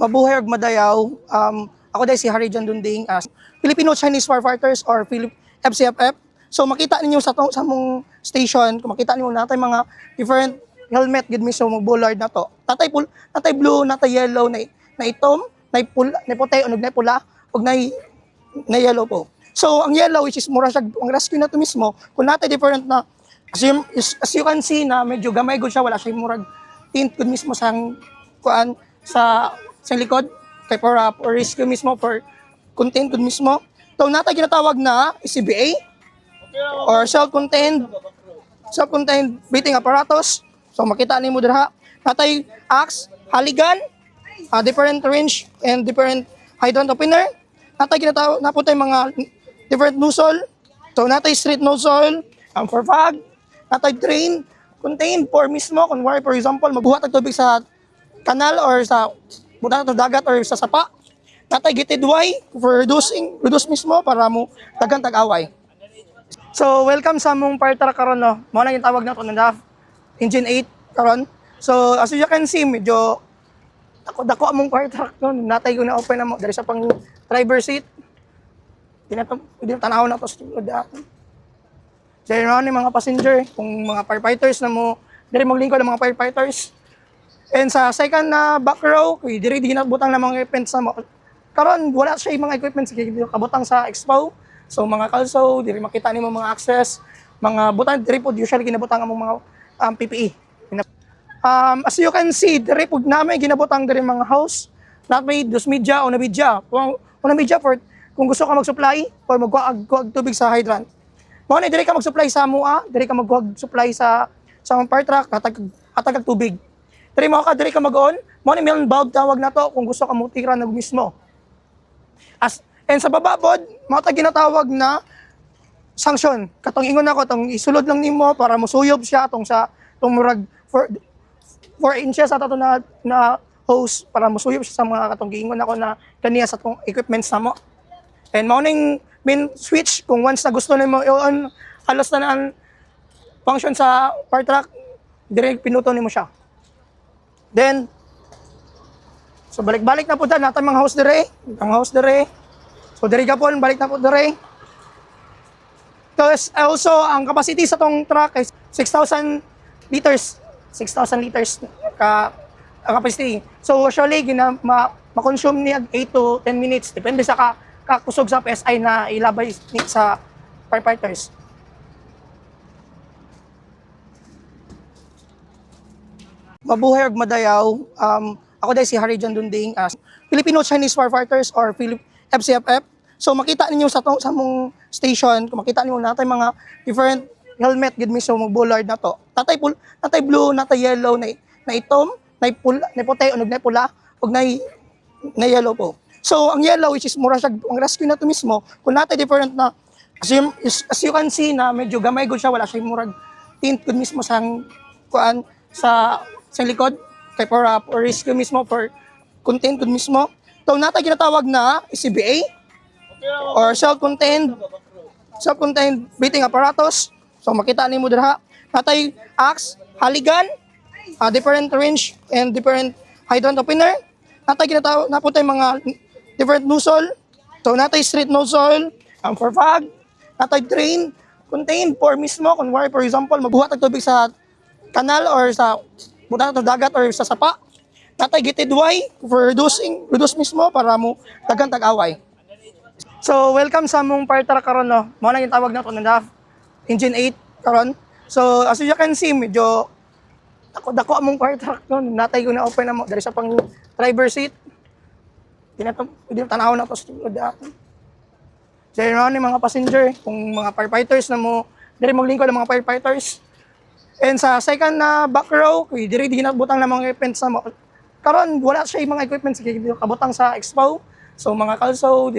Mabuhay ug madayaw. Ako dahil si Harry John Dunding, Filipino-Chinese Firefighters or FCFF. So makita ninyo sa mong station, kung makita ninyo natay mga different helmet gid mismo mo bullard na to. Natay blue, natay yellow, na itom, na pula, na puti, ug na pula, ug na yellow po. So ang yellow which is mura siya ang rescue na to mismo, kung natay different na as you can see na medyo gamay gud siya, wala siya murag tint gud mismo sa kuan sa likod kay for rescue mismo, for contained gud mismo. So natay ginatawag na CBA or self-contained breathing apparatus. So makita nimo dira natay axe, haligan, different range and different hydrant opener. Natay ginatawag naputay mga different nozzle. So natay street nozzle for fog, natay drain contained for mismo kung wari for example magbuhat og tubig sa kanal or sa buta sa dagat or sa sapa. Natay gated way for reduce mismo para mo daghan tag-away. So welcome sa mong fire truck karon no. Mao na yung tawag nato na engine 8 karon. So as you can see medyo dako among fire truck no. Natay ko na open na mo dari sa pang driver seat. Di tanaw na to sa likod. Dahil ni mga passenger, kung mga firefighters na mo, diri maglingkod ang mga firefighters. And sa second na back row, diri di ginabutang na mga equipments na mo. Karon wala siya yung mga equipments kabutang sa expo. So mga kalso, diri makita nimo mga access, mga butang diri po usually ginabutang ang mga PPE. As you can see, diri pud namin ginabutang diri mga house, not may dos media o na media. Una media for kung gusto ka mag-supply or magkuag tubig sa hydrant. Mao na diri ka mag-supply sa mua, diri ka magkuag supply sa fire truck, hatag tubig. Diri mo ka diri ka mag-on, mao ni main bulb tawag na to kung gusto ka mo tira na mismo. And sa baba pod, mao ta ginatawag na sanction. Katong ingon nako tong isulod lang nimo para mosuyob siya tong murag 4 inches ato na hose para mosuyob siya sa mga katong giingon nako na kaniya sa tong equipments namo. And mao ning main switch kung once na gusto nimo i-on halos na ang function sa fire truck, dire pinuto nimo siya. Then so balik-balik na po ta natay mga house dire. So diri gapon balik na po dire. Because also ang capacity sa tong truck is 6,000 liters. 6,000 liters ka capacity. So usually ma-consume niya 8 to 10 minutes depende sa kakusog sa PSI na ilabay sa firefighters. Mabuhay ug madayaw. Ako dahil si Harry John Dunding, Filipino-Chinese Firefighters or FCFF. So makita ninyo sa mong station, kung makita ninyo natay mga different helmet gid mismo mo bullard na to. Natay blue, natay yellow, na itom, na pula, na puti, ug na pula, ug na yellow po. So ang yellow which is mura siya ang rescue na to mismo, kung natay different na as you can see na medyo gamay gud siya, wala siya murag tint gud mismo sa kuan sa likod kay for rescue mismo, for contained gud mismo. So natay ginatawag na CBA or self-contained breathing apparatus. So makita nimo dira natay axe, haligan, different range and different hydrant opener. Natay ginatawag naputay mga different nozzle. So natay street nozzle for fog, natay drain contained for mismo kung wari for example magbuhat og tubig sa kanal or sa buta sa dagat or sa sapa. Natay gated way for reduce mismo para mo daghan tag-away. So welcome sa mong fire truck karon no. Mao na yung tawag nato na engine 8 karon. So as you can see medyo dako among fire truck no. Natay ko na open na mo dari sa pang driver seat. Di tanaw na to sa likod. Dahil ni mga passenger, kung mga firefighters na mo, diri maglingkod ang mga firefighters. And sa second na back row, diri di ginabutang na mga equipments na mo. Karon wala siya yung mga equipments kabutang sa expo. So mga kalso, diri